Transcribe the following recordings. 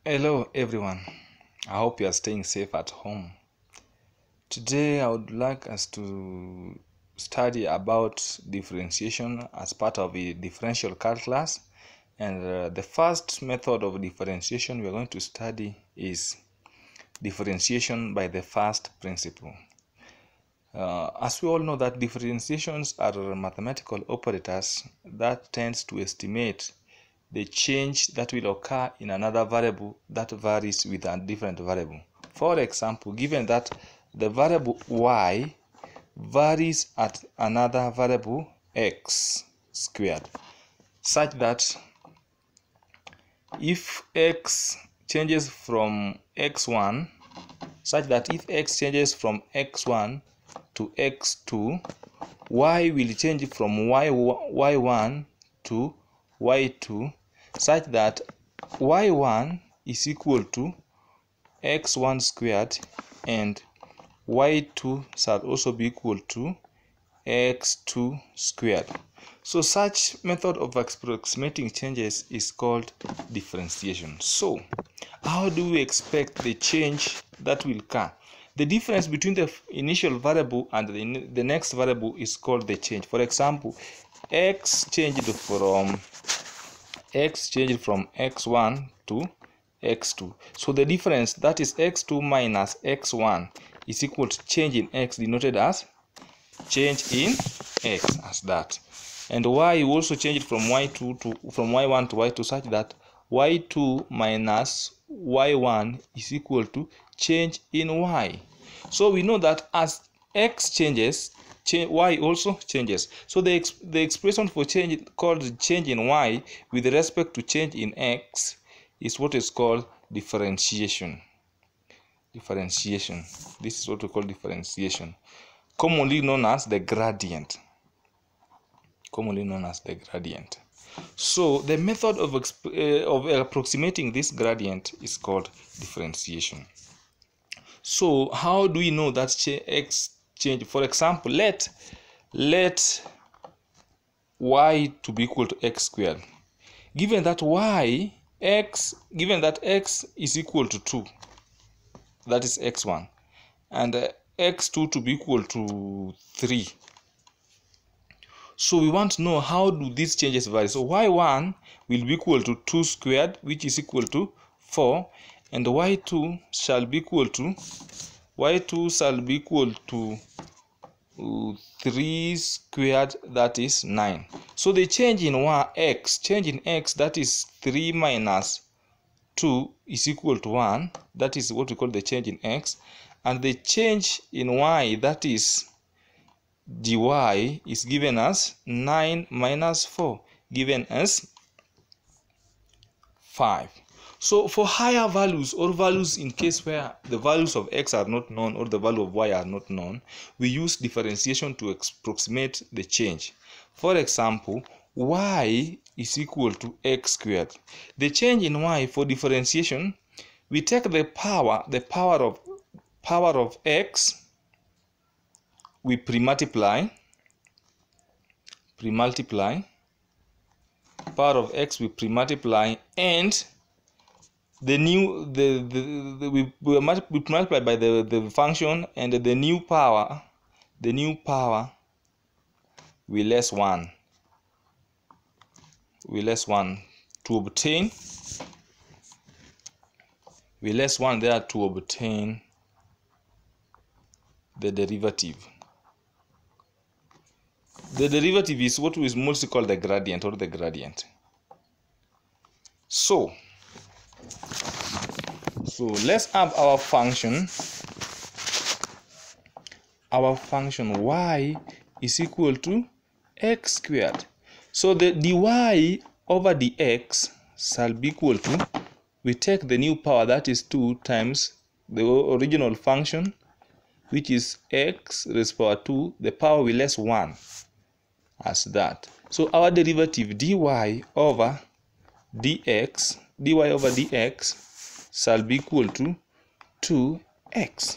Hello everyone, I hope you are staying safe at home. Today I would like us to study about differentiation as part of a differential calculus, and the first method of differentiation we are going to study is differentiation by the first principle. As we all know that differentiations are mathematical operators that tends to estimate the change that will occur in another variable that varies with a different variable. For example, given that the variable y varies at another variable x squared, such that if x changes from x1, if x changes from x1 to x2, y will change from y1 to y2, such that y1 is equal to x1 squared and y2 shall also be equal to x2 squared. So such method of approximating changes is called differentiation. So how do we expect the change that will occur? The difference between the initial variable and the next variable is called the change. For example, x changed from x1 to x2. So the difference, that is x2 minus x1, is equal to change in x, denoted as change in x, as that. And y also changed from y1 to y2, such that y2 minus y1 is equal to change in y. So we know that as x changes, y also changes. So the expression for change called change in y with respect to change in x is what is called differentiation. This is what we call differentiation, commonly known as the gradient. So the method of approximating this gradient is called differentiation. So how do we know that x change? For example, let y to be equal to x squared. Given that x is equal to 2, that is x1, and x2 to be equal to 3. So we want to know how do these changes vary. So y1 will be equal to 2 squared, which is equal to 4, and y2 shall be equal to 3 squared, that is 9. So the change in x, that is 3 minus 2 is equal to 1. That is what we call the change in x. And the change in y, that is dy, is given as 9 minus 4, given as 5. So for higher values, or values in case where the values of x are not known or the value of y are not known, we use differentiation to approximate the change. For example, y is equal to x squared. The change in y for differentiation, we take the power of x, we pre-multiply power of x, we pre-multiply, and we multiply by the function, and the new power we less 1 to obtain the derivative. The derivative is what is mostly called the gradient, or the gradient. So let's have our function. Our function y is equal to x squared. So the dy over dx shall be equal to, we take the new power, that is 2 times the original function, which is x raised to power 2, the power we less 1, as that. So our derivative dy over dx shall be equal to 2x.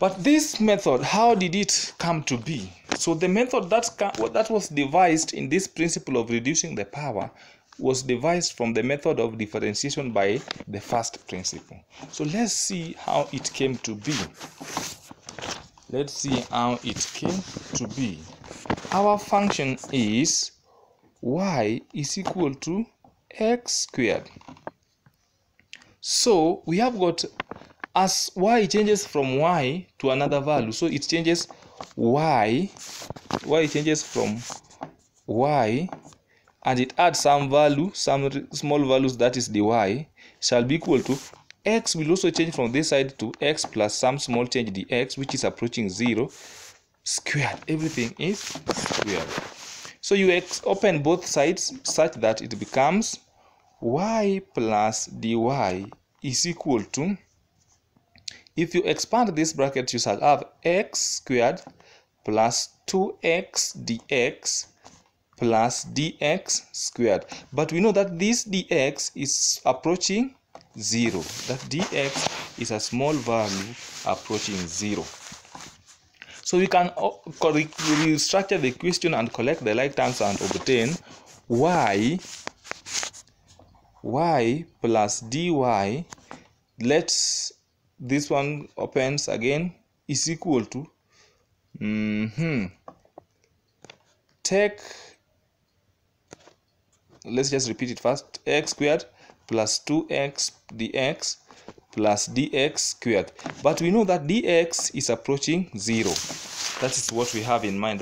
But this method, how did it come to be? So the method that was devised in this principle of reducing the power was devised from the method of differentiation by the first principle. So let's see how it came to be. Let's see how it came to be. Our function is y is equal to x squared. So we have got, as y changes from y to another value, so it changes y changes from y, and it adds some value, some small values, that is the y, shall be equal to x will also change from this side to x plus some small change dx, which is approaching 0, squared. Everything is squared. So you open both sides such that it becomes y plus dy is equal to, if you expand this bracket, you shall have x squared plus 2x dx plus dx squared. But we know that this dx is approaching 0. That dx is a small value approaching 0. So we can restructure the question and collect the like terms and obtain y plus dy, let's this one opens again, is equal to let's just repeat it first, x squared plus 2x dx plus dx squared. But we know that dx is approaching 0. That is what we have in mind.